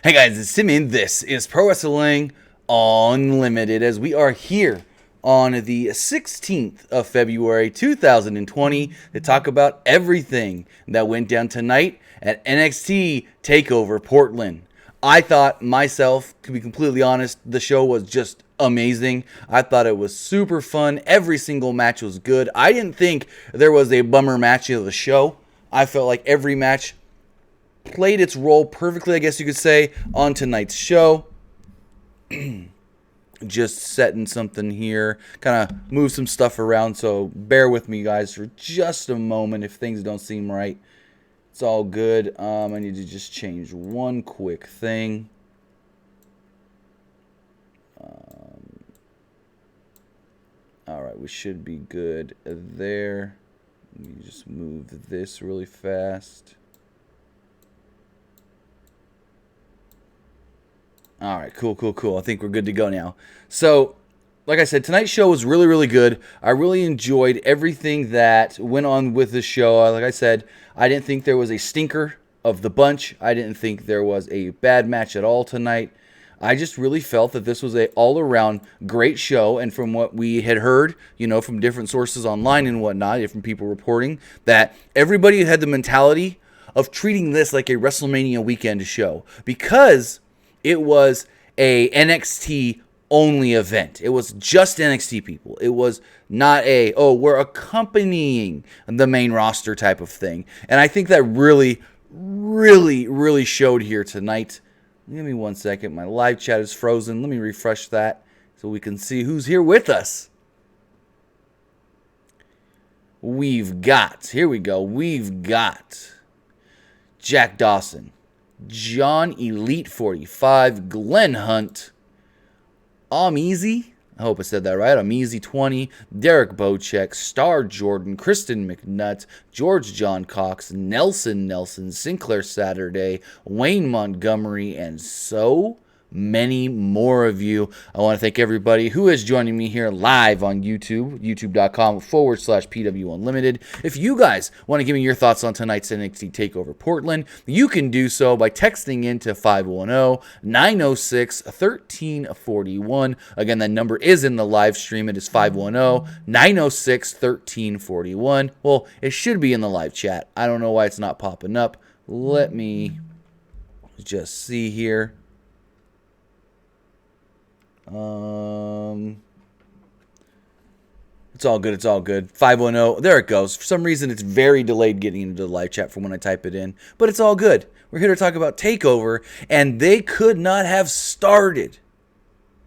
Hey guys, it's Timmy, and this is Pro Wrestling Unlimited, as we are here on the 16th of February 2020 to talk about everything that went down tonight at NXT TakeOver Portland. I thought myself, to be completely honest, the show was just amazing. I thought it was super fun. Every single match was good. I didn't think there was a bummer match of the show. I felt like every match played its role perfectly, I guess you could say, on tonight's show. Just setting something here, kind of move some stuff around, so bear with me, guys, for just a moment if things don't seem right. It's all good. I need to just change one quick thing. Alright, we should be good there. Let me just move this really fast. All right, cool. I think we're good to go now. So, like I said, tonight's show was really, really good. I really enjoyed everything that went on with the show. Like I said, I didn't think there was a stinker of the bunch. I didn't think there was a bad match at all tonight. I just really felt that this was a all-around great show, and from what we had heard, from different sources online and whatnot, different people reporting, that everybody had the mentality of treating this like a WrestleMania weekend show, because it was a NXT only event. It was just NXT people. It was not we're accompanying the main roster type of thing. And I think that really, really, really showed here tonight. Give me 1 second. My live chat is frozen. Let me refresh that so we can see who's here with us. We've got Jack Dawson, John Elite 45, Glenn Hunt, Easy. I hope I said that right. Easy 20, Derek Bocek, Star Jordan, Kristen McNutt, George John Cox, Nelson, Sinclair Saturday, Wayne Montgomery, and so many more of you. I want to thank everybody who is joining me here live on YouTube, youtube.com/PWUnlimited. If you guys want to give me your thoughts on tonight's NXT TakeOver Portland, you can do so by texting into 510-906-1341. Again, that number is in the live stream. It is 510-906-1341. Well, it should be in the live chat. I don't know why it's not popping up. Let me just see here. It's all good. 510. There it goes. For some reason, it's very delayed getting into the live chat from when I type it in, but it's all good. We're here to talk about TakeOver, and they could not have started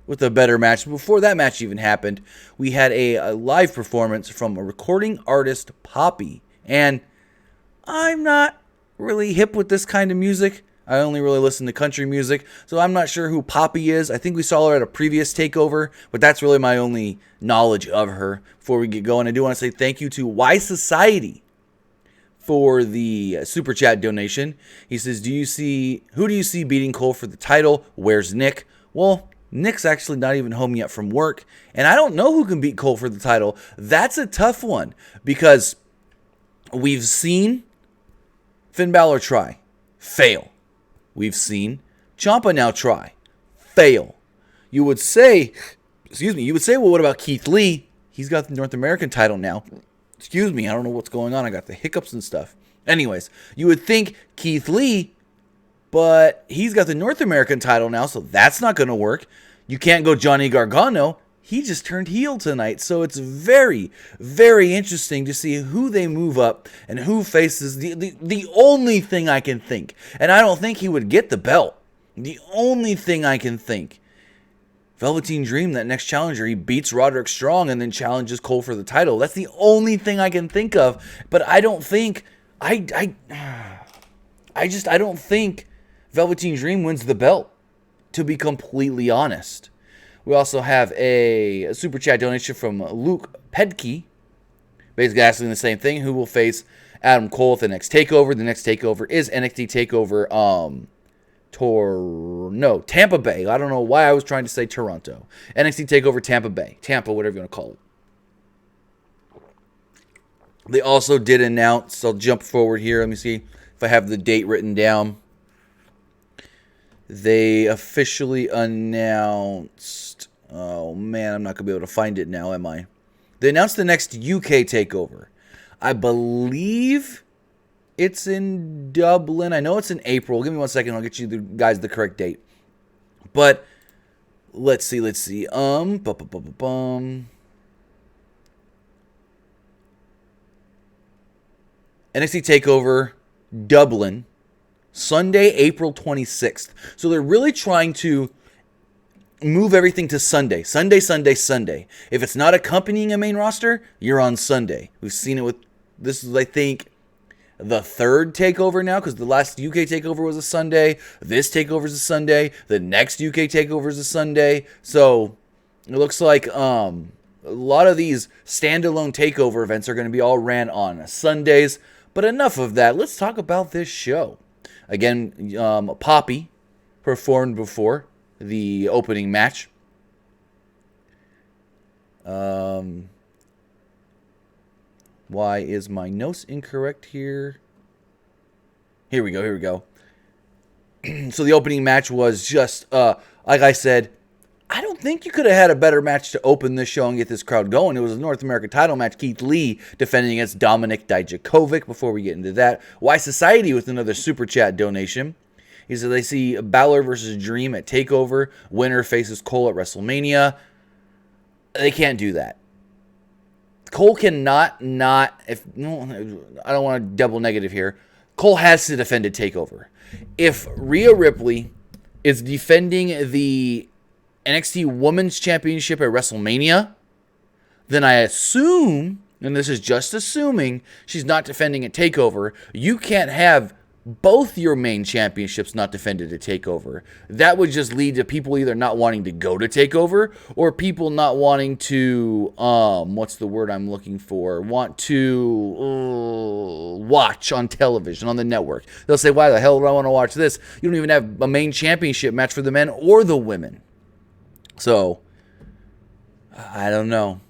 with a better match. Before that match even happened, we had a live performance from a recording artist, Poppy, and I'm not really hip with this kind of music. I only really listen to country music, so I'm not sure who Poppy is. I think we saw her at a previous TakeOver, but that's really my only knowledge of her. Before we get going, I do want to say thank you to Y Society for the super chat donation. He says, who do you see beating Cole for the title? Where's Nick? Well, Nick's actually not even home yet from work, and I don't know who can beat Cole for the title. That's a tough one, because we've seen Finn Balor try, fail. We've seen Ciampa now try, fail. You would say, well, what about Keith Lee? He's got the North American title now. Excuse me, I don't know what's going on. I got the hiccups and stuff. Anyways, you would think Keith Lee, but he's got the North American title now, so that's not going to work. You can't go Johnny Gargano. He just turned heel tonight, so it's very, very interesting to see who they move up and who faces the only thing I can think. And I don't think he would get the belt. The only thing I can think. Velveteen Dream, that next challenger, he beats Roderick Strong and then challenges Cole for the title. That's the only thing I can think of. But I don't think I don't think Velveteen Dream wins the belt, to be completely honest. We also have a super chat donation from Luke Pedke, basically asking the same thing. Who will face Adam Cole at the next TakeOver? The next TakeOver is NXT TakeOver Tampa Bay. I don't know why I was trying to say Toronto. NXT TakeOver Tampa Bay. Tampa, whatever you want to call it. They also did announce, I'll jump forward here. Let me see if I have the date written down. they officially announced... Oh, man, I'm not going to be able to find it now, am I? They announced the next UK TakeOver. I believe it's in Dublin. I know it's in April. Give me 1 second. I'll get you guys the correct date. But let's see. NXT TakeOver Dublin, Sunday, April 26th. So they're really trying to move everything to Sunday. Sunday. If it's not accompanying a main roster, you're on Sunday. We've seen it with, this is, I think, the third TakeOver now, because the last UK TakeOver was a Sunday. This TakeOver is a Sunday. The next UK TakeOver is a Sunday. So it looks like a lot of these standalone TakeOver events are going to be all ran on Sundays. But enough of that. Let's talk about this show. Again, Poppy performed before the opening match. Why is my notes incorrect here? Here we go. So the opening match was just, like I said, I don't think you could have had a better match to open this show and get this crowd going. It was a North American title match. Keith Lee defending against Dominik Dijakovic. Before we get into that, Y Society with another super chat donation. He said they see Balor versus Dream at TakeOver. Winner faces Cole at WrestleMania. They can't do that. Cole cannot not, if no, I don't want to double negative here. Cole has to defend a TakeOver. If Rhea Ripley is defending the NXT Women's Championship at WrestleMania, then I assume, and this is just assuming, she's not defending a TakeOver. You can't have both your main championships not defended at TakeOver. That would just lead to people either not wanting to go to TakeOver or people not wanting to, what's the word I'm looking for? Want to watch on television, on the network. They'll say, why the hell do I want to watch this? You don't even have a main championship match for the men or the women. So, I don't know.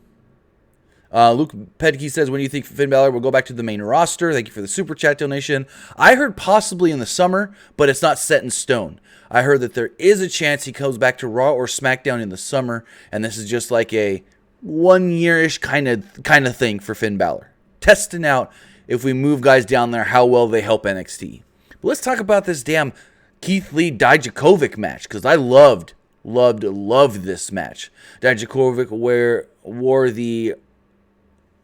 Luke Pedke says, when do you think Finn Balor will go back to the main roster? Thank you for the super chat donation. I heard possibly in the summer, but it's not set in stone. I heard that there is a chance he comes back to Raw or SmackDown in the summer, and this is just like a 1 year-ish kind of thing for Finn Balor. Testing out, if we move guys down there, how well they help NXT. But let's talk about this damn Keith Lee Dijakovic match, because I loved this match. Dijakovic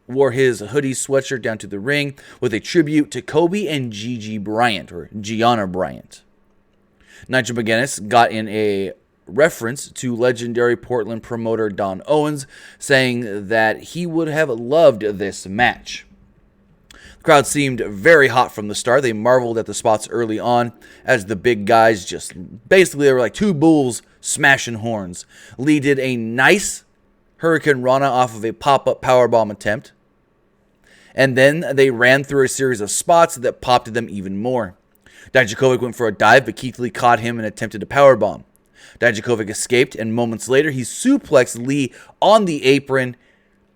wore his hoodie sweatshirt down to the ring with a tribute to Kobe and Gigi Bryant, or Gianna Bryant. Nigel McGuinness got in a reference to legendary Portland promoter Don Owens, saying that he would have loved this match. The crowd seemed very hot from the start. They marveled at the spots early on as the big guys just, basically they were like two bulls smashing horns. Lee did a nice Hurricane Rana off of a pop-up powerbomb attempt. And then they ran through a series of spots that popped them even more. Dijakovic went for a dive, but Keith Lee caught him and attempted a powerbomb. Dijakovic escaped, and moments later, he suplexed Lee on the apron.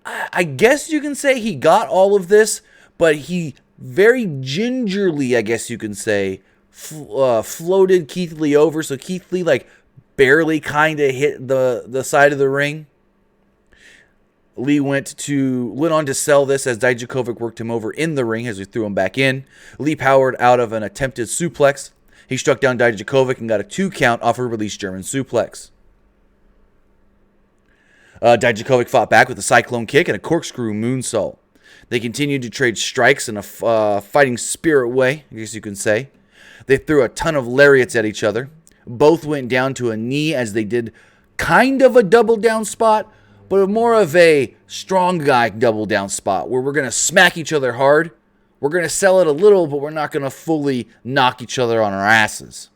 I guess you can say he got all of this, but he very gingerly, I guess you can say, floated Keith Lee over. So Keith Lee, barely kind of hit the side of the ring. Lee went on to sell this as Dijakovic worked him over in the ring as we threw him back in. Lee powered out of an attempted suplex. He struck down Dijakovic and got a 2 count off a released German suplex. Dijakovic fought back with a cyclone kick and a corkscrew moonsault. They continued to trade strikes in a fighting spirit way, I guess you can say. They threw a ton of lariats at each other. Both went down to a knee as they did kind of a double down spot, but more of a strong guy double down spot where we're going to smack each other hard. We're going to sell it a little, but we're not going to fully knock each other on our asses.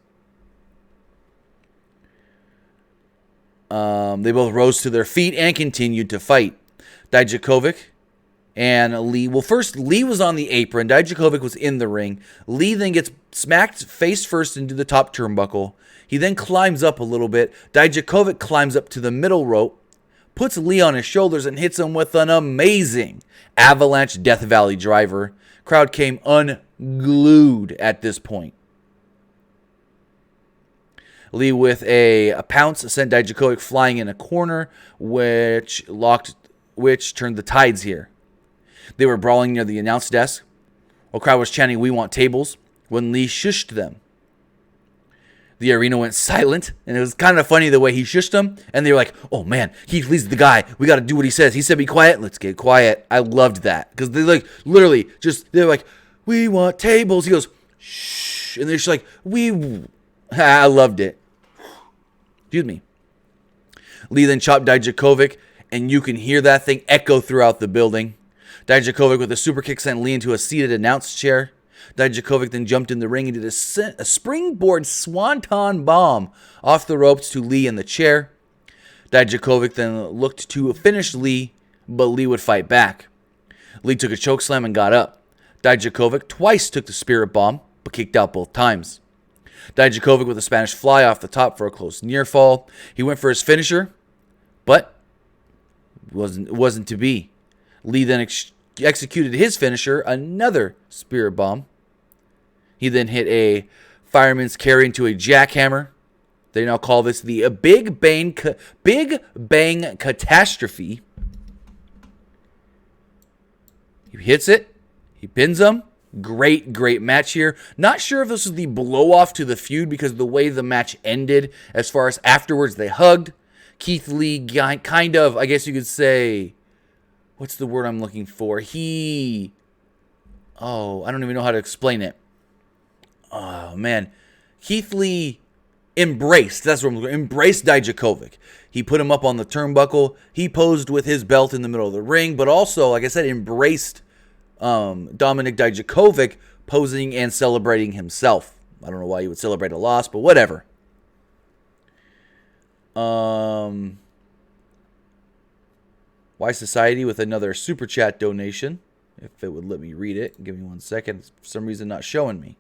They both rose to their feet and continued to fight. Dijakovic and Lee. Well, first, Lee was on the apron. Dijakovic was in the ring. Lee then gets smacked face first into the top turnbuckle. He then climbs up a little bit. Dijakovic climbs up to the middle rope, puts Lee on his shoulders, and hits him with an amazing Avalanche Death Valley driver. Crowd came unglued at this point. Lee with a pounce sent Dijakovic flying in a corner, which turned the tides here. They were brawling near the announce desk. A crowd was chanting, "We want tables," when Lee shushed them. The arena went silent, and it was kind of funny the way he shushed them, and they were like, "Oh man, Keith Lee's the guy. We got to do what he says. He said be quiet. Let's get quiet." I loved that, because they like literally they're like, "We want tables." He goes, "Shh," and they're just like, I loved it. Excuse me. Lee then chopped Dijakovic, and you can hear that thing echo throughout the building. Dijakovic with a super kick sent Lee into a seated announce chair. Dijakovic then jumped in the ring and did a springboard swanton bomb off the ropes to Lee in the chair. Dijakovic then looked to finish Lee, but Lee would fight back. Lee took a chokeslam and got up. Dijakovic twice took the spirit bomb, but kicked out both times. Dijakovic with a Spanish fly off the top for a close near fall. He went for his finisher, but wasn't to be. Lee then executed his finisher, another spirit bomb. He then hit a fireman's carry into a jackhammer. They now call this the Big Bang Catastrophe. He hits it. He pins him. Great match here. Not sure if this was the blow-off to the feud because of the way the match ended. As far as afterwards, they hugged. Keith Lee kind of, I guess you could say, what's the word I'm looking for? I don't even know how to explain it. Oh, man. Keith Lee embraced Dijakovic. He put him up on the turnbuckle. He posed with his belt in the middle of the ring, but also, like I said, embraced Dominik Dijakovic posing and celebrating himself. I don't know why you would celebrate a loss, but whatever. Why Society with another super chat donation. If it would let me read it. Give me 1 second. It's for some reason not showing me.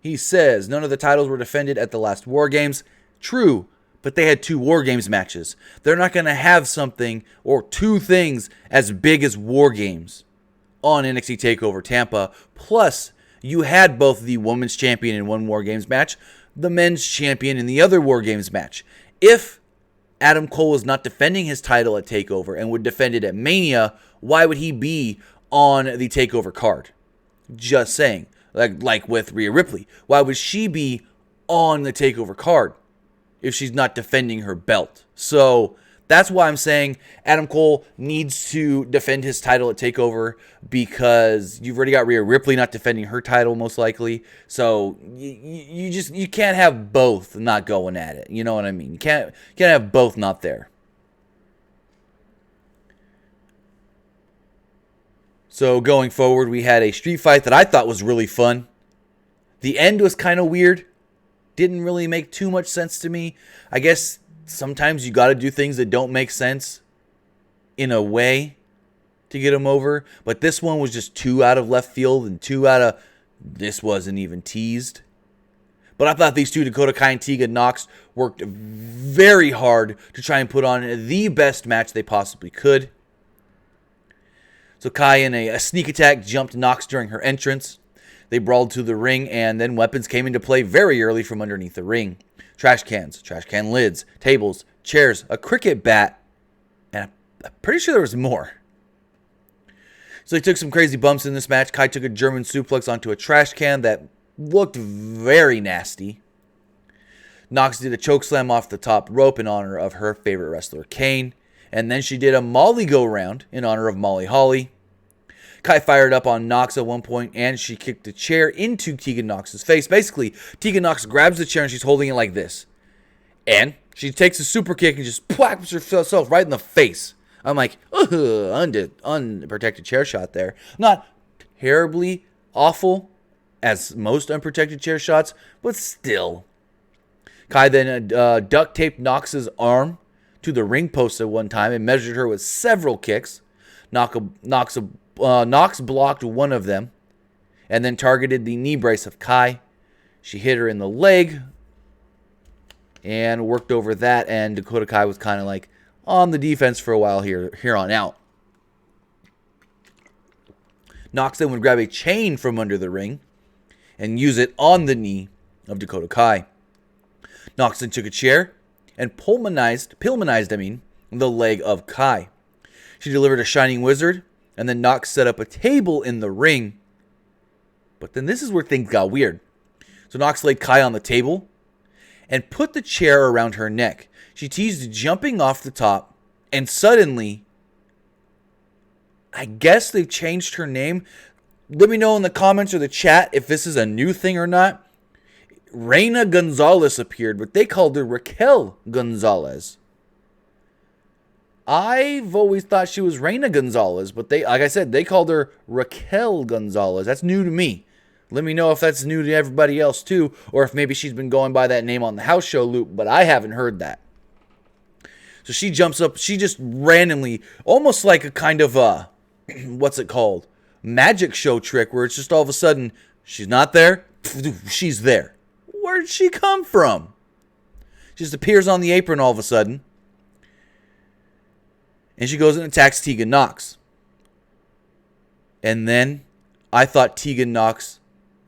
He says, none of the titles were defended at the last War Games. True, but they had 2 War Games matches. They're not going to have something or 2 things as big as War Games on NXT TakeOver Tampa. Plus, you had both the Women's Champion in one War Games match, the Men's Champion in the other War Games match. If Adam Cole is not defending his title at TakeOver and would defend it at Mania, why would he be on the TakeOver card? Just saying. Like with Rhea Ripley. Why would she be on the TakeOver card if she's not defending her belt? So that's why I'm saying Adam Cole needs to defend his title at TakeOver, because you've already got Rhea Ripley not defending her title most likely. So you can't have both not going at it. You know what I mean? You can't have both not there. So going forward, we had a street fight that I thought was really fun. The end was kind of weird. Didn't really make too much sense to me. I guess sometimes you got to do things that don't make sense in a way to get them over. But this one was just too out of left field and too out of... This wasn't even teased. But I thought these two, Dakota Kai and Tegan Nox, worked very hard to try and put on the best match they possibly could. So Kai, in a sneak attack, jumped Nox during her entrance. They brawled to the ring, and then weapons came into play very early from underneath the ring. Trash cans, trash can lids, tables, chairs, a cricket bat, and I'm pretty sure there was more. So they took some crazy bumps in this match. Kai took a German suplex onto a trash can that looked very nasty. Nox did a chokeslam off the top rope in honor of her favorite wrestler, Kane. And then she did a Molly go-round in honor of Molly Holly. Kai fired up on Nox at one point, and she kicked the chair into Tegan Nox's face. Basically, Tegan Nox grabs the chair, and she's holding it like this. And she takes a super kick and just whacks herself right in the face. I'm like, unprotected chair shot there. Not terribly awful as most unprotected chair shots, but still. Kai then duct taped Nox's arm to the ring post at one time and measured her with several kicks. Nox blocked one of them and then targeted the knee brace of Kai. She hit her in the leg and worked over that, and Dakota Kai was kind of like on the defense for a while here on out. Nox then would grab a chain from under the ring and use it on the knee of Dakota Kai. Nox then took a chair and Pillmanized, the leg of Kai. She delivered a Shining Wizard, and then Nox set up a table in the ring. But then this is where things got weird. So Nox laid Kai on the table and put the chair around her neck. She teased jumping off the top, and suddenly, I guess they've changed her name. Let me know in the comments or the chat if this is a new thing or not. Reina Gonzalez appeared, but they called her Raquel Gonzalez. I've always thought she was Reina Gonzalez, but they, like I said, they called her Raquel Gonzalez. That's new to me. Let me know if that's new to everybody else too, or if maybe she's been going by that name on the house show loop, but I haven't heard that. So she jumps up, she just randomly, almost like a kind of what's it called? Magic show trick where it's just all of a sudden, she's not there, she's there. Where'd she come from? She just appears on the apron all of a sudden. And she goes and attacks Tegan Nox. And then I thought Tegan Nox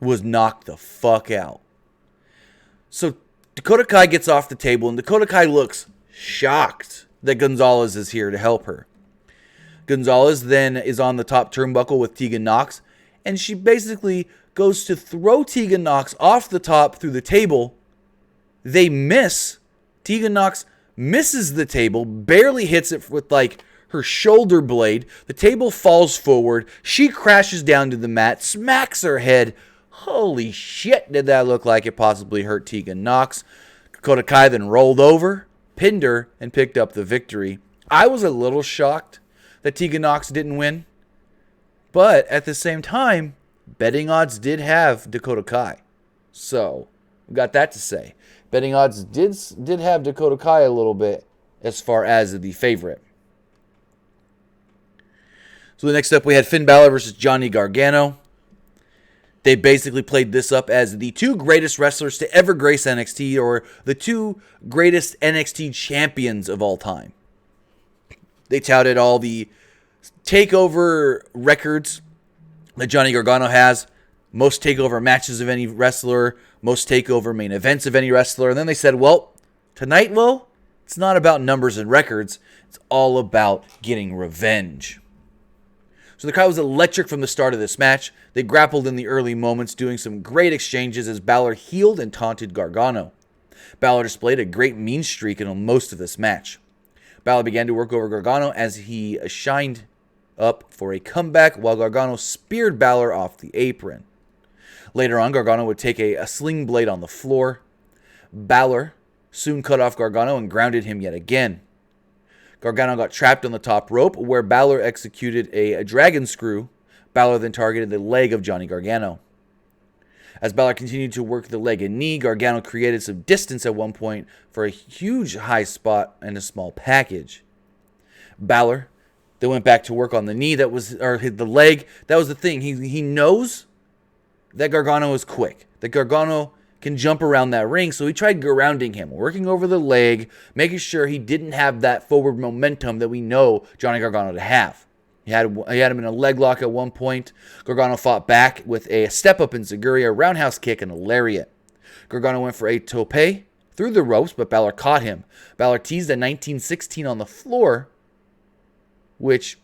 was knocked the fuck out. So Dakota Kai gets off the table, and Dakota Kai looks shocked that Gonzalez is here to help her. Gonzalez then is on the top turnbuckle with Tegan Nox, and she basically goes to throw Tegan Nox off the top through the table. They miss. Tegan Nox misses the table, barely hits it with like her shoulder blade. The table falls forward. She crashes down to the mat, smacks her head. Holy shit, did that look like it possibly hurt Tegan Nox. Dakota Kai then rolled over, pinned her, and picked up the victory. I was a little shocked that Tegan Nox didn't win, but at the same time, betting odds did have Dakota Kai. So, we got that to say. Betting odds did have Dakota Kai a little bit as far as the favorite. So the next up we had Finn Balor versus Johnny Gargano. They basically played this up as the two greatest wrestlers to ever grace NXT, or the two greatest NXT champions of all time. They touted all the TakeOver records that Johnny Gargano has, most TakeOver matches of any wrestler, most TakeOver main events of any wrestler. And then they said, well, tonight, Will, it's not about numbers and records. It's all about getting revenge. So the crowd was electric from the start of this match. They grappled in the early moments, doing some great exchanges as Balor healed and taunted Gargano. Balor displayed a great mean streak in most of this match. Balor began to work over Gargano as he shined up for a comeback while Gargano speared Balor off the apron. Later on, Gargano would take a sling blade on the floor. Balor soon cut off Gargano and grounded him yet again. Gargano got trapped on the top rope where Balor executed a dragon screw. Balor then targeted the leg of Johnny Gargano. As Balor continued to work the leg and knee, Gargano created some distance at one point for a huge high spot and a small package. Balor then went back to work on the knee or the leg. That was the thing. He knows that Gargano is quick, that Gargano can jump around that ring, so he tried grounding him, working over the leg, making sure he didn't have that forward momentum that we know Johnny Gargano to have. He had him in a leg lock at one point. Gargano fought back with a step-up enziguri, a roundhouse kick, and a lariat. Gargano went for a tope through the ropes, but Balor caught him. Balor teased a 1916 on the floor, which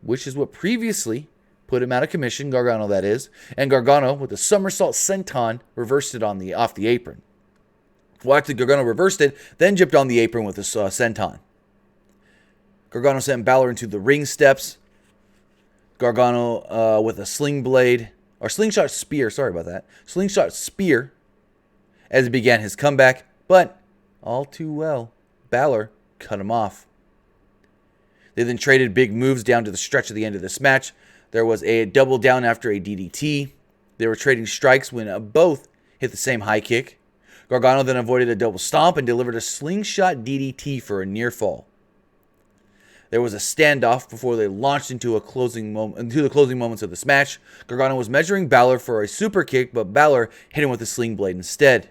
is what previously put him out of commission, Gargano that is, and Gargano with a somersault senton reversed it off the apron. Well, actually, Gargano reversed it, then jumped on the apron with a senton. Gargano sent Balor into the ring steps. Gargano with a slingshot spear as he began his comeback, but all too well, Balor cut him off. They then traded big moves down to the stretch of the end of this match. There was a double down after a DDT. They were trading strikes when both hit the same high kick. Gargano then avoided a double stomp and delivered a slingshot DDT for a near fall. There was a standoff before they launched into the closing moments of this match. Gargano was measuring Balor for a super kick, but Balor hit him with a sling blade instead.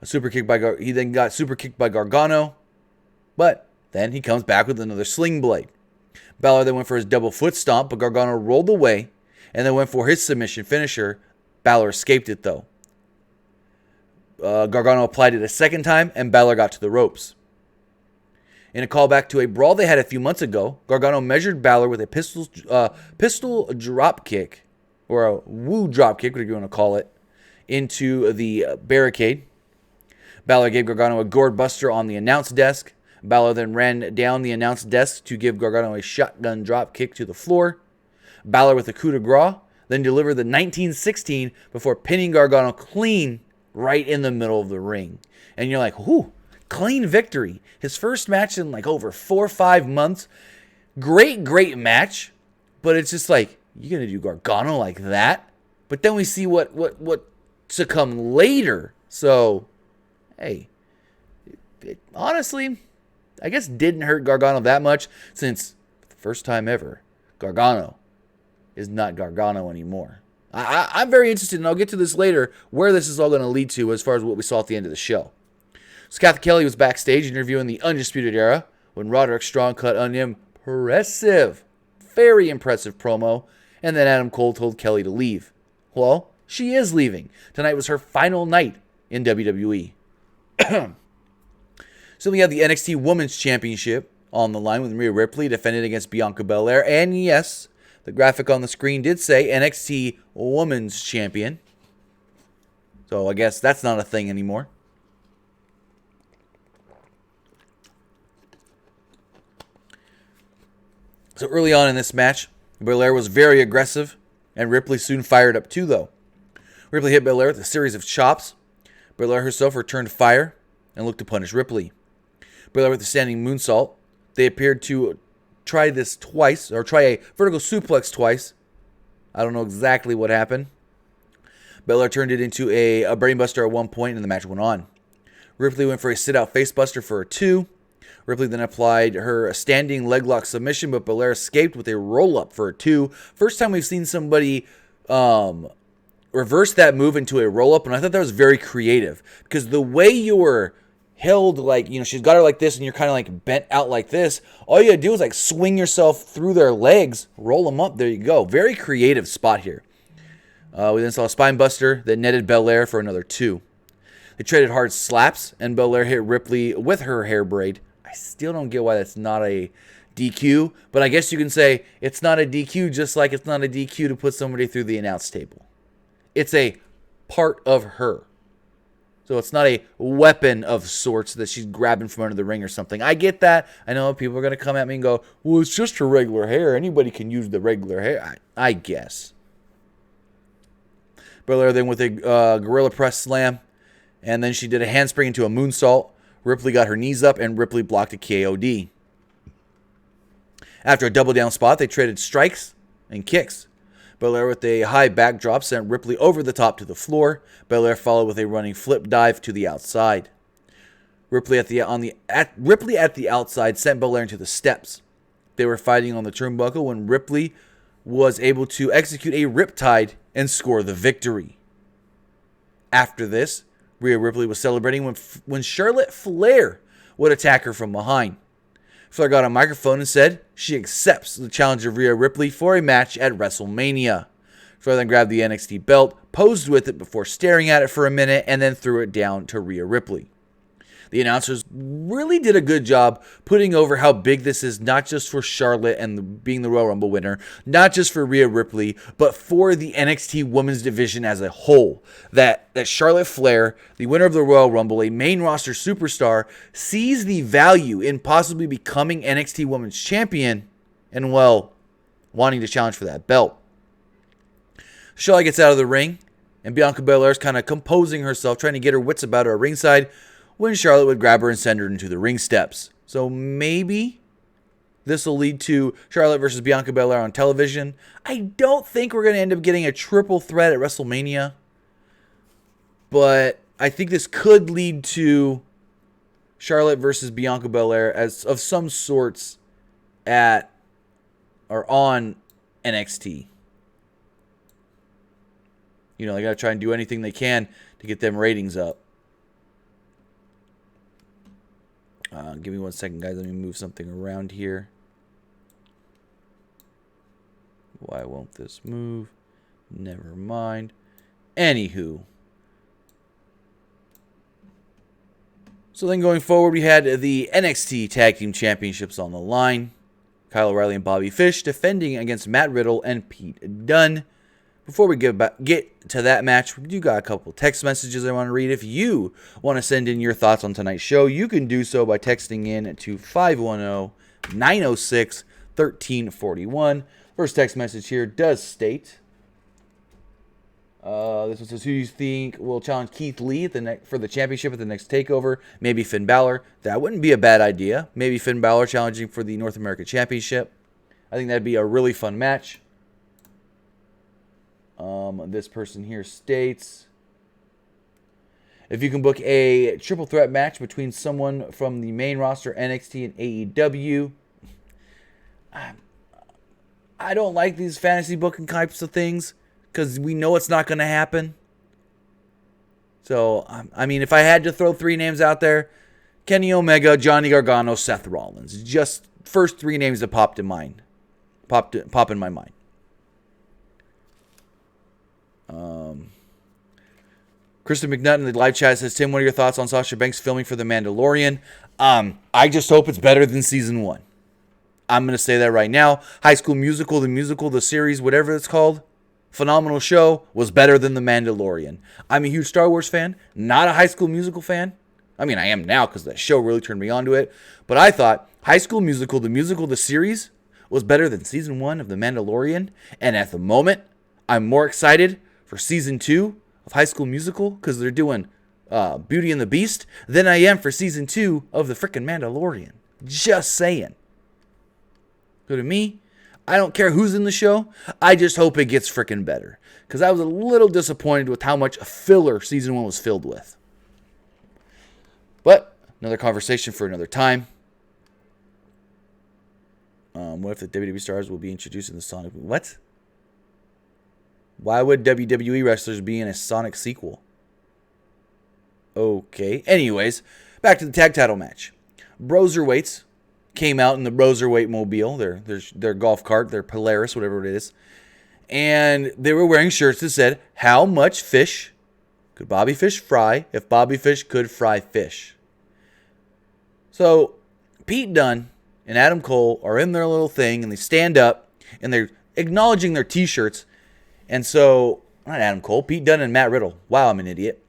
He then got super kicked by Gargano, but then he comes back with another sling blade. Balor then went for his double foot stomp, but Gargano rolled away and then went for his submission finisher. Balor escaped it though. Gargano applied it a second time, and Balor got to the ropes. In a callback to a brawl they had a few months ago, Gargano measured Balor with a pistol drop kick, or a woo drop kick, whatever you want to call it, into the barricade. Balor gave Gargano a gourd buster on the announce desk. Balor then ran down the announce desk to give Gargano a shotgun drop kick to the floor. Balor with a coup de grace, then delivered the 1916 before pinning Gargano clean right in the middle of the ring. And you're like, whoo, clean victory. His first match in like over 4 or 5 months. Great match. But it's just like, you're going to do Gargano like that? But then we see what to come later. So, hey, it honestly, I guess didn't hurt Gargano that much, since for the first time ever, Gargano is not Gargano anymore. I'm very interested, and I'll get to this later, where this is all going to lead to as far as what we saw at the end of the show. So Kathy Kelly was backstage interviewing the Undisputed Era when Roderick Strong cut an very impressive promo, and then Adam Cole told Kelly to leave. Well, she is leaving. Tonight was her final night in WWE. So we have the NXT Women's Championship on the line with Rhea Ripley defending against Bianca Belair. And yes, the graphic on the screen did say NXT Women's Champion. So I guess that's not a thing anymore. So early on in this match, Belair was very aggressive, and Ripley soon fired up too, though. Ripley hit Belair with a series of chops. Belair herself returned fire and looked to punish Ripley. Belair with a standing moonsault. They appeared to try this twice, or try a vertical suplex twice. I don't know exactly what happened. Belair turned it into a brainbuster at one point, and the match went on. Ripley went for a sit-out facebuster for a 2. Ripley then applied her standing leg lock submission, but Belair escaped with a roll-up for a 2. First time we've seen somebody reverse that move into a roll-up, and I thought that was very creative. Because the way you were held, like, she's got her like this, and you're kind of like bent out like this, all you gotta do is like swing yourself through their legs, roll them up, there you go. Very creative spot here. We then saw a spine buster that netted Belair for another 2. They traded hard slaps, and Belair hit Ripley with her hair braid. I still don't get why that's not a DQ, but I guess you can say it's not a DQ just like it's not a DQ to put somebody through the announce table. It's a part of her. So it's not a weapon of sorts that she's grabbing from under the ring or something. I get that. I know people are going to come at me and go, well, it's just her regular hair. Anybody can use the regular hair. I guess. Belair then with a gorilla press slam. And then she did a handspring into a moonsault. Ripley got her knees up, and Ripley blocked a KOD. After a double down spot, they traded strikes and kicks. Belair with a high backdrop sent Ripley over the top to the floor. Belair followed with a running flip dive to the outside. Ripley at the outside sent Belair into the steps. They were fighting on the turnbuckle when Ripley was able to execute a riptide and score the victory. After this, Rhea Ripley was celebrating when Charlotte Flair would attack her from behind. Flair got a microphone and said she accepts the challenge of Rhea Ripley for a match at WrestleMania. Flair then grabbed the NXT belt, posed with it before staring at it for a minute, and then threw it down to Rhea Ripley. The announcers really did a good job putting over how big this is, not just for Charlotte and being the Royal Rumble winner, not just for Rhea Ripley, but for the NXT Women's Division as a whole. That Charlotte Flair, the winner of the Royal Rumble, a main roster superstar, sees the value in possibly becoming NXT Women's Champion and, well, wanting to challenge for that belt. Charlotte gets out of the ring, and Bianca Belair is kind of composing herself, trying to get her wits about her ringside, when Charlotte would grab her and send her into the ring steps. So maybe this will lead to Charlotte versus Bianca Belair on television. I don't think we're going to end up getting a triple threat at WrestleMania, but I think this could lead to Charlotte versus Bianca Belair as of some sorts at or on NXT. They got to try and do anything they can to get them ratings up. Give me 1 second, guys. Let me move something around here. Why won't this move? Never mind. Anywho. So then going forward, we had the NXT Tag Team Championships on the line. Kyle O'Reilly and Bobby Fish defending against Matt Riddle and Pete Dunne. Before we get to that match, we do got a couple text messages I want to read. If you want to send in your thoughts on tonight's show, you can do so by texting in to 510-906-1341. First text message here does state, this one says, who do you think will challenge Keith Lee for the championship at the next TakeOver? Maybe Finn Balor. That wouldn't be a bad idea. Maybe Finn Balor challenging for the North American Championship. I think that'd be a really fun match. This person here states, if you can book a triple threat match between someone from the main roster, NXT and AEW. I don't like these fantasy booking types of things because we know it's not going to happen. So, I mean, if I had to throw 3 names out there, Kenny Omega, Johnny Gargano, Seth Rollins. Just first 3 names that pop in my mind. Kristen McNutt in the live chat says, Tim, what are your thoughts on Sasha Banks filming for The Mandalorian? I just hope it's better than season 1. I'm going to say that right now. High School Musical, the series, whatever it's called, phenomenal show, was better than The Mandalorian. I'm a huge Star Wars fan, not a High School Musical fan. I mean, I am now because that show really turned me on to it. But I thought High School Musical, the series, was better than season 1 of The Mandalorian. And at the moment, I'm more excited for season 2 of High School Musical because they're doing Beauty and the Beast than I am for season 2 of the frickin' Mandalorian. Just saying. So to me, I don't care who's in the show. I just hope it gets frickin' better because I was a little disappointed with how much filler season 1 was filled with. But another conversation for another time. What if the WWE stars will be introduced in the Sonic? What? Why would WWE wrestlers be in a Sonic sequel? Okay. Anyways, back to the tag title match. Broserweights came out in the Broserweight mobile, their golf cart, their Polaris, whatever it is. And they were wearing shirts that said, how much fish could Bobby Fish fry if Bobby Fish could fry fish? So, Pete Dunne and Adam Cole are in their little thing, and they stand up, and they're acknowledging their t-shirts. And so, not Adam Cole, Pete Dunne and Matt Riddle. Wow, I'm an idiot.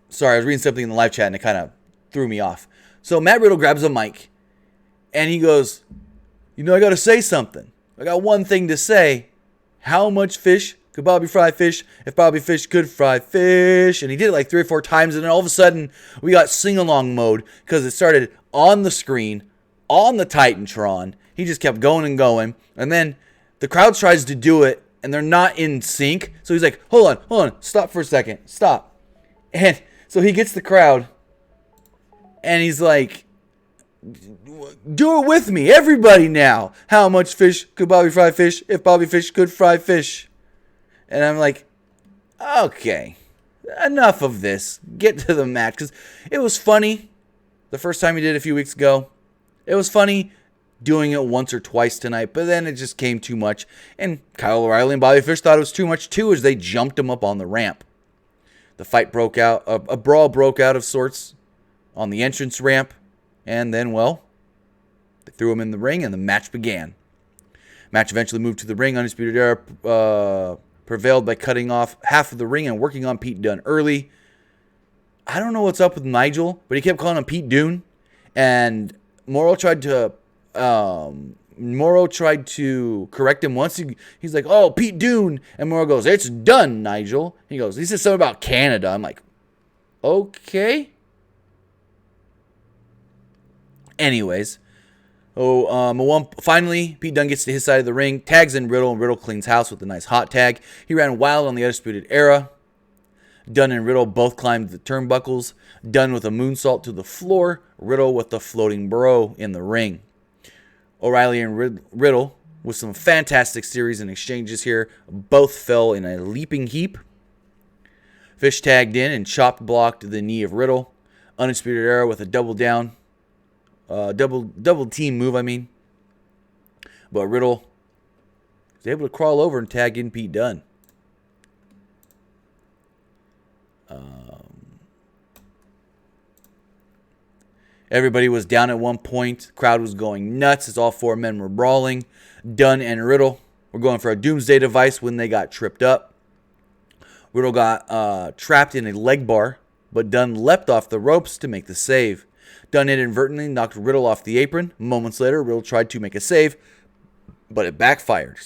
Sorry, I was reading something in the live chat and it kind of threw me off. So Matt Riddle grabs a mic and he goes, I got to say something. I got one thing to say. How much fish could Bobby fry fish if Bobby Fish could fry fish? And he did it like 3 or 4 times. And then all of a sudden we got sing-along mode because it started on the screen, on the Titantron. He just kept going and going. And then the crowd tries to do it and they're not in sync. So he's like, hold on, stop for a second, stop. And so he gets the crowd and he's like, do it with me, everybody now. How much fish could Bobby fry fish if Bobby Fish could fry fish? And I'm like, okay, enough of this. Get to the match. Because it was funny the first time he did it a few weeks ago. It was funny doing it once or twice tonight, but then it just came too much. And Kyle O'Reilly and Bobby Fish thought it was too much too as they jumped him up on the ramp. The fight broke out, a brawl broke out of sorts on the entrance ramp. And then, well, they threw him in the ring and the match began. Match eventually moved to the ring. Undisputed Era prevailed by cutting off half of the ring and working on Pete Dunne early. I don't know what's up with Nigel, but he kept calling him Pete Dunne. And Morrow tried to correct him once. He's like, oh, Pete Dunne. And Morrow goes, it's done, Nigel. He said something about Canada. I'm like, okay. Anyways, finally, Pete Dunne gets to his side of the ring, tags in Riddle, and Riddle cleans house with a nice hot tag. He ran wild on the Undisputed Era. Dunne and Riddle both climbed the turnbuckles. Dunne with a moonsault to the floor. Riddle with the floating bro in the ring. O'Reilly and Riddle with some fantastic series and exchanges here. Both fell in a leaping heap. Fish tagged in and chopped blocked the knee of Riddle. Undisputed Era with a double down. Double team move, I mean. But Riddle was able to crawl over and tag in Pete Dunne. Everybody was down at one point. The crowd was going nuts as all four men were brawling. Dunne and Riddle were going for a doomsday device when they got tripped up. Riddle got trapped in a leg bar, but Dunne leapt off the ropes to make the save. Dunne inadvertently knocked Riddle off the apron. Moments later, Riddle tried to make a save, but it backfired.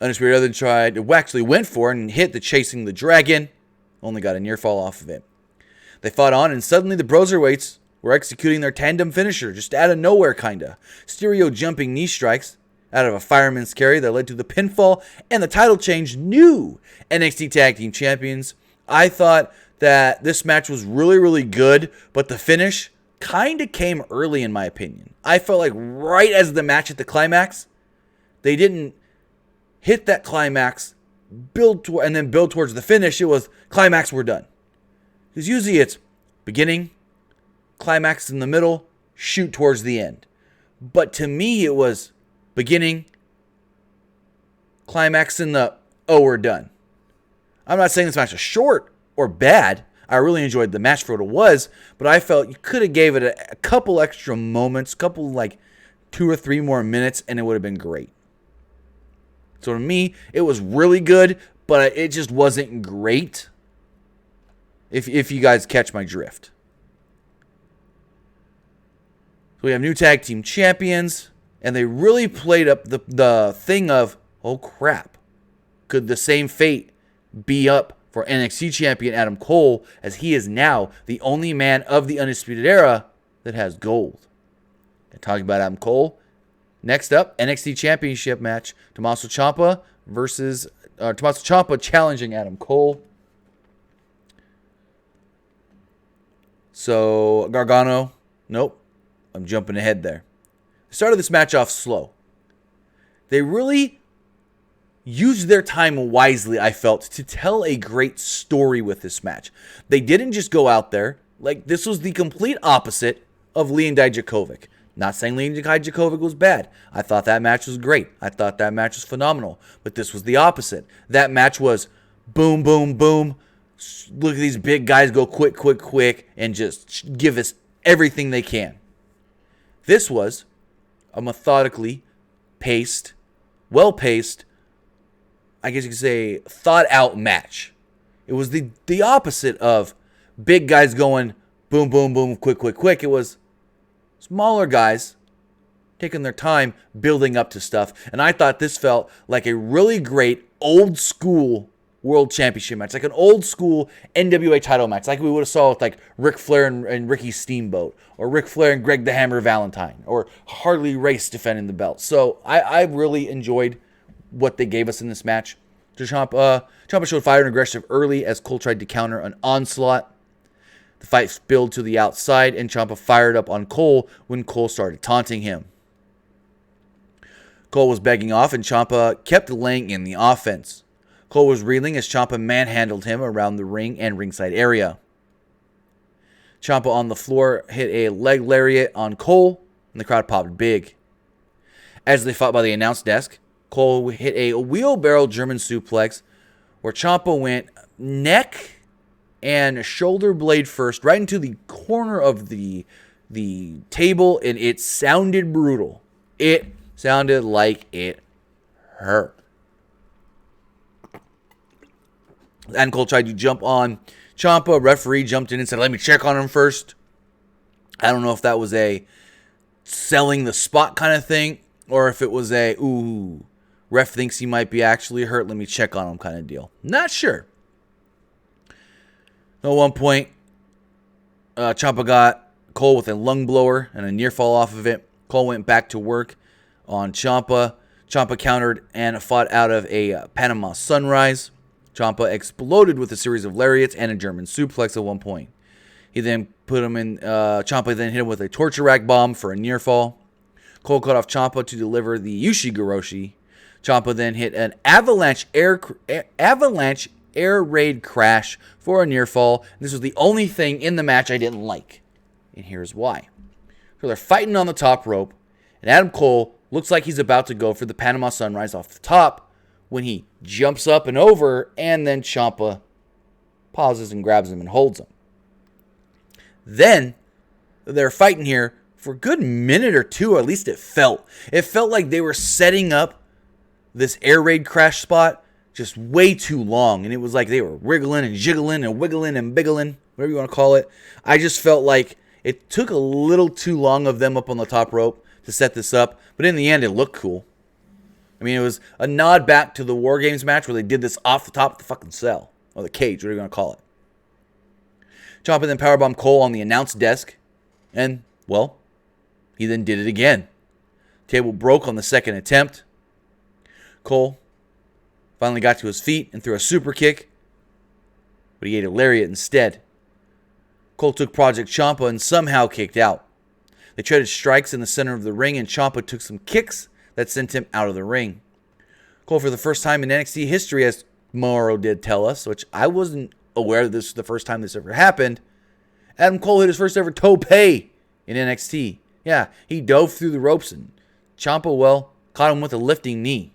Undisputed Era then actually went for it and hit the Chasing the Dragon. Only got a near fall off of it. They fought on, and suddenly the Broserweights were executing their tandem finisher, just out of nowhere, kinda. Stereo jumping knee strikes out of a fireman's carry that led to the pinfall and the title change. New NXT Tag Team Champions. I thought that this match was really, really good, but the finish kind of came early, in my opinion. I felt like right as the match at the climax, they didn't hit that climax, and then build towards the finish. It was climax, we're done. Because usually it's beginning, climax in the middle, shoot towards the end. But to me, it was beginning, climax in the, oh, we're done. I'm not saying this match is short or bad. I really enjoyed the match for what it was, but I felt you could have gave it a couple extra moments, like 2 or 3 more minutes, and it would have been great. So to me, it was really good, but it just wasn't great. If you guys catch my drift. So we have new tag team champions, and they really played up the thing of, oh crap, could the same fate be up for NXT champion Adam Cole, as he is now the only man of the Undisputed Era that has gold. And talking about Adam Cole, next up, NXT Championship match, Tommaso Ciampa challenging Adam Cole. So, Gargano, nope, I'm jumping ahead there. They started this match off slow. They really used their time wisely, I felt, to tell a great story with this match. They didn't just go out there. Like, this was the complete opposite of Leon Dijakovic. Not saying Leon Dijakovic was bad. I thought that match was great. I thought that match was phenomenal. But this was the opposite. That match was boom, boom, boom. Look at these big guys go quick, and just give us everything they can. This was a methodically paced, well-paced, I guess you could say, thought-out match. It was the opposite of big guys going boom, boom, boom, quick. It was smaller guys taking their time building up to stuff. And I thought this felt like a really great old-school World Championship match, like an old school NWA title match, like we would have saw with like Ric Flair and Ricky Steamboat, or Ric Flair and Greg the Hammer Valentine, or Harley Race defending the belt. So I really enjoyed what they gave us in this match. Ciampa showed fire and aggression early as Cole tried to counter an onslaught. The fight spilled to the outside, and Ciampa fired up on Cole when Cole started taunting him. Cole was begging off, and Ciampa kept laying in the offense. Cole was reeling as Ciampa manhandled him around the ring and ringside area. Ciampa on the floor hit a leg lariat on Cole, and the crowd popped big. As they fought by the announce desk, Cole hit a wheelbarrow German suplex, where Ciampa went neck and shoulder blade first, right into the corner of the table, and it sounded brutal. It sounded like it hurt. And Cole tried to jump on Ciampa. Referee jumped in and said, let me check on him first. I don't know if that was a selling the spot kind of thing, or if it was a, ooh, ref thinks he might be actually hurt, let me check on him kind of deal. Not sure. At one point, Ciampa got Cole with a lung blower and a near fall off of it. Cole went back to work on Ciampa. Ciampa countered and fought out of a Panama Sunrise. Ciampa exploded with a series of lariats and a German suplex at one point. He then put him in. Ciampa then hit him with a torture rack bomb for a near fall. Cole cut off Ciampa to deliver the Ushigoroshi. Ciampa then hit an avalanche air raid crash for a near fall. This was the only thing in the match I didn't like, and here's why. So they're fighting on the top rope, and Adam Cole looks like he's about to go for the Panama Sunrise off the top when he jumps up and over, and then Ciampa pauses and grabs him and holds him. Then they're fighting here for a good minute or two, or at least it felt. It felt like they were setting up this air raid crash spot just way too long, and it was like they were wriggling and jiggling and wiggling and biggling, whatever you want to call it. I just felt like it took a little too long of them up on the top rope to set this up, but in the end, it looked cool. I mean, it was a nod back to the War Games match where they did this off the top of the fucking cell, or the cage, whatever you want to call it. Ciampa then powerbombed Cole on the announce desk, and, well, he then did it again. Table broke on the second attempt. Cole finally got to his feet and threw a super kick, but he ate a lariat instead. Cole took Project Ciampa and somehow kicked out. They traded strikes in the center of the ring, and Ciampa took some kicks that sent him out of the ring. Cole, for the first time in NXT history, as Mauro did tell us, which I wasn't aware that this was the first time this ever happened, Adam Cole hit his first ever tope in NXT. Yeah, he dove through the ropes, and Ciampa, well, caught him with a lifting knee.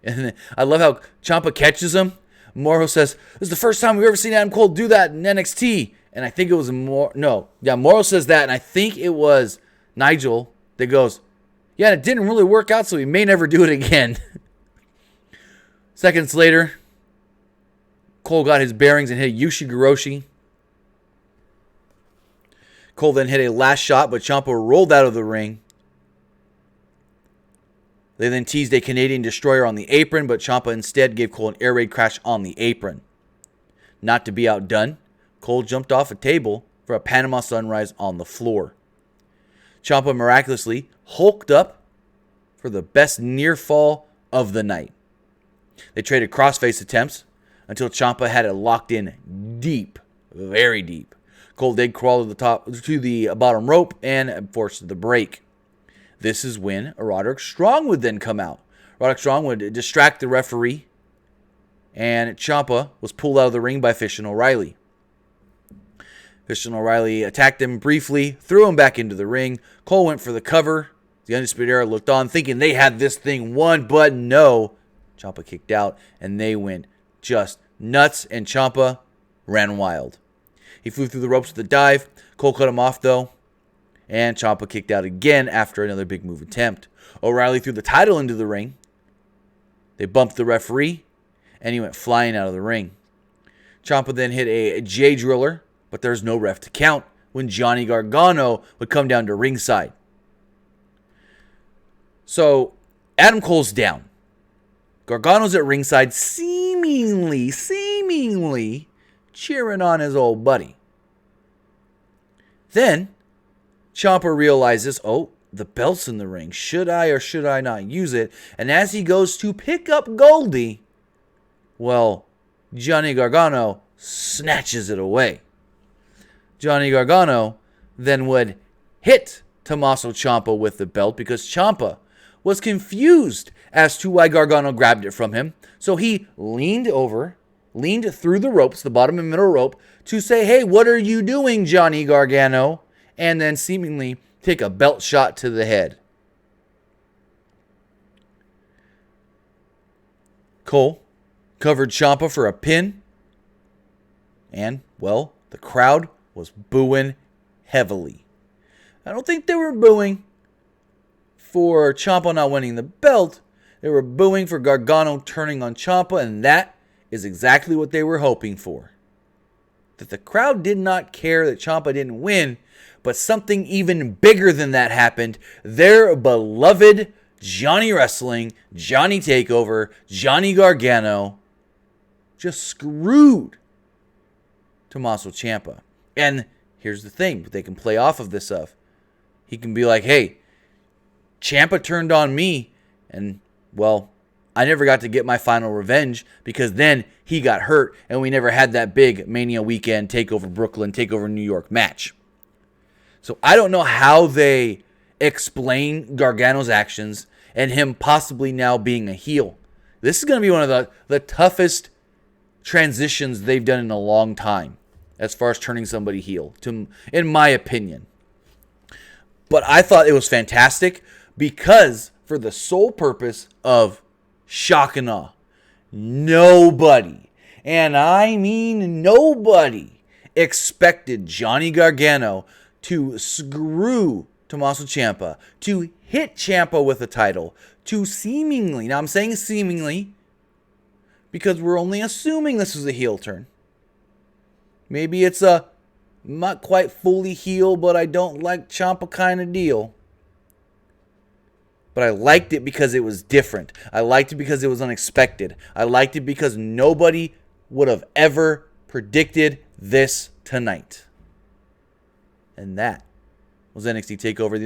And I love how Ciampa catches him. Mauro says, "This is the first time we've ever seen Adam Cole do that in NXT." And I think it was Mauro says that, and I think it was Nigel that goes, "Yeah, it didn't really work out, so we may never do it again." Seconds later, Cole got his bearings and hit Yushi-Giroshi. Cole then hit a last shot, but Ciampa rolled out of the ring. They then teased a Canadian Destroyer on the apron, but Ciampa instead gave Cole an air raid crash on the apron. Not to be outdone, Cole jumped off a table for a Panama Sunrise on the floor. Ciampa miraculously hulked up for the best near fall of the night. They traded crossface attempts until Ciampa had it locked in deep, very deep. Cole did crawl to the bottom rope and forced the break. This is when Roderick Strong would then come out. Roderick Strong would distract the referee, and Ciampa was pulled out of the ring by Fish and O'Reilly. Fish and O'Reilly attacked him briefly, threw him back into the ring. Cole went for the cover. The Undisputed Era looked on, thinking they had this thing won, but no. Ciampa kicked out, and they went just nuts, and Ciampa ran wild. He flew through the ropes with a dive. Cole cut him off, though, and Ciampa kicked out again after another big move attempt. O'Reilly threw the title into the ring. They bumped the referee, and he went flying out of the ring. Ciampa then hit a J-Driller, but there's no ref to count when Johnny Gargano would come down to ringside. So, Adam Cole's down. Gargano's at ringside, seemingly cheering on his old buddy. Then, Ciampa realizes, the belt's in the ring. Should I or should I not use it? And as he goes to pick up Goldie, well, Johnny Gargano snatches it away. Johnny Gargano then would hit Tommaso Ciampa with the belt because Ciampa was confused as to why Gargano grabbed it from him. So he leaned through the ropes, the bottom and middle rope, to say, "Hey, what are you doing, Johnny Gargano?" And then seemingly take a belt shot to the head. Cole covered Ciampa for a pin. And, well, the crowd was booing heavily. I don't think they were booing for Ciampa not winning the belt. They were booing for Gargano turning on Ciampa, and that is exactly what they were hoping for. That the crowd did not care that Ciampa didn't win, but something even bigger than that happened. Their beloved Johnny Wrestling, Johnny TakeOver, Johnny Gargano just screwed Tommaso Ciampa. And here's the thing, they can play off of this of. He can be like, "Hey, Ciampa turned on me, and, well, I never got to get my final revenge because then he got hurt and we never had that big Mania weekend TakeOver Brooklyn, TakeOver New York match." So I don't know how they explain Gargano's actions and him possibly now being a heel. This is going to be one of the toughest transitions they've done in a long time as far as turning somebody heel, in my opinion. But I thought it was fantastic. because for the sole purpose of shock and awe. Nobody, and I mean nobody, expected Johnny Gargano to screw Tommaso Ciampa, to hit Ciampa with a title, to seemingly, now I'm saying seemingly, because we're only assuming this is a heel turn. Maybe it's a not quite fully heel, but I don't like Ciampa kind of deal. But I liked it because it was different. I liked it because it was unexpected. I liked it because nobody would have ever predicted this tonight. And that was NXT TakeOver.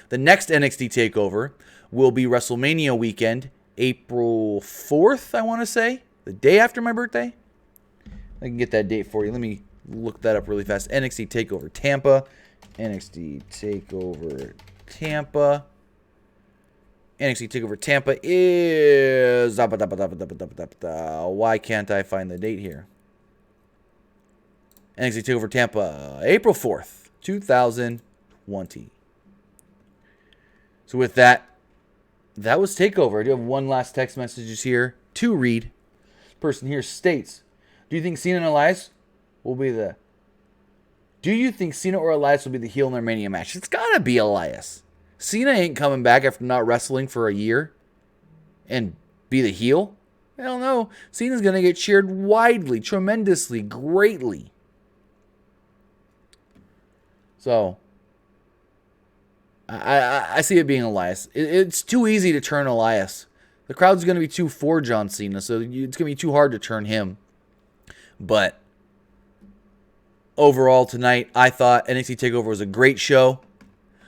The next NXT TakeOver will be WrestleMania weekend, April 4th, I want to say. The day after my birthday. I can get that date for you. Let me look that up really fast. NXT TakeOver Tampa. NXT TakeOver Tampa. NXT TakeOver Tampa is... Why can't I find the date here? NXT TakeOver Tampa, April 4th, 2020. So with that, that was TakeOver. I do have one last text message here to read. This person here states, Do you think Cena or Elias will be the heel in their Mania match? It's got to be Elias. Cena ain't coming back after not wrestling for a year and be the heel. Hell no. Cena's going to get cheered widely, tremendously, greatly. So, I see it being Elias. It's too easy to turn Elias. The crowd's going to be too for John Cena, so it's going to be too hard to turn him. But overall tonight, I thought NXT TakeOver was a great show.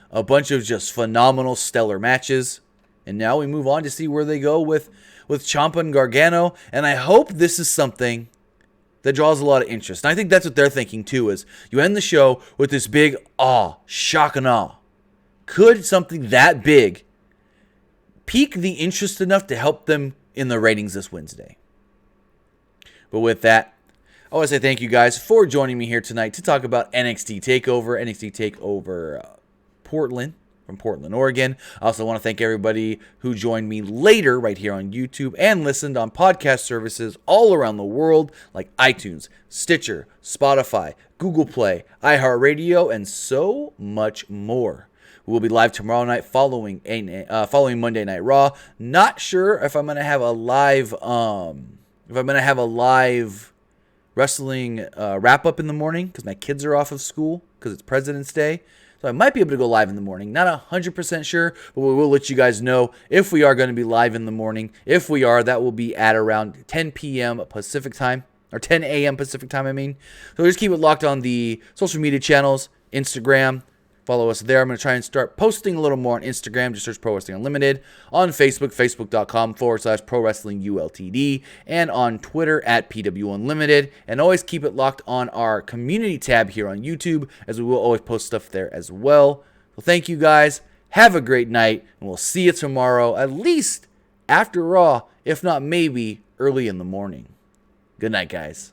A bunch of just phenomenal, stellar matches. And now we move on to see where they go with Ciampa and Gargano. And I hope this is something that draws a lot of interest. And I think that's what they're thinking too, is you end the show with this big shock and awe. Could something that big pique the interest enough to help them in the ratings this Wednesday? But with that, I want to say thank you guys for joining me here tonight to talk about NXT TakeOver Portland, from Portland, Oregon. I also want to thank everybody who joined me later right here on YouTube and listened on podcast services all around the world like iTunes, Stitcher, Spotify, Google Play, iHeartRadio, and so much more. We will be live tomorrow night following Monday Night Raw. Not sure if I'm gonna have a live wrestling wrap up in the morning because my kids are off of school because it's President's Day. So I might be able to go live in the morning. Not 100% sure, but we will let you guys know if we are going to be live in the morning. If we are, that will be at around 10 p.m. Pacific time, or 10 a.m. Pacific time, I mean. So just keep it locked on the social media channels, Instagram. Follow us there. I'm going to try and start posting a little more on Instagram. Just search Pro Wrestling Unlimited. On Facebook, facebook.com/Pro Wrestling ULTD. And on Twitter at PWUnlimited. And always keep it locked on our community tab here on YouTube, as we will always post stuff there as well. So thank you guys. Have a great night. And we'll see you tomorrow, at least after Raw, if not maybe early in the morning. Good night, guys.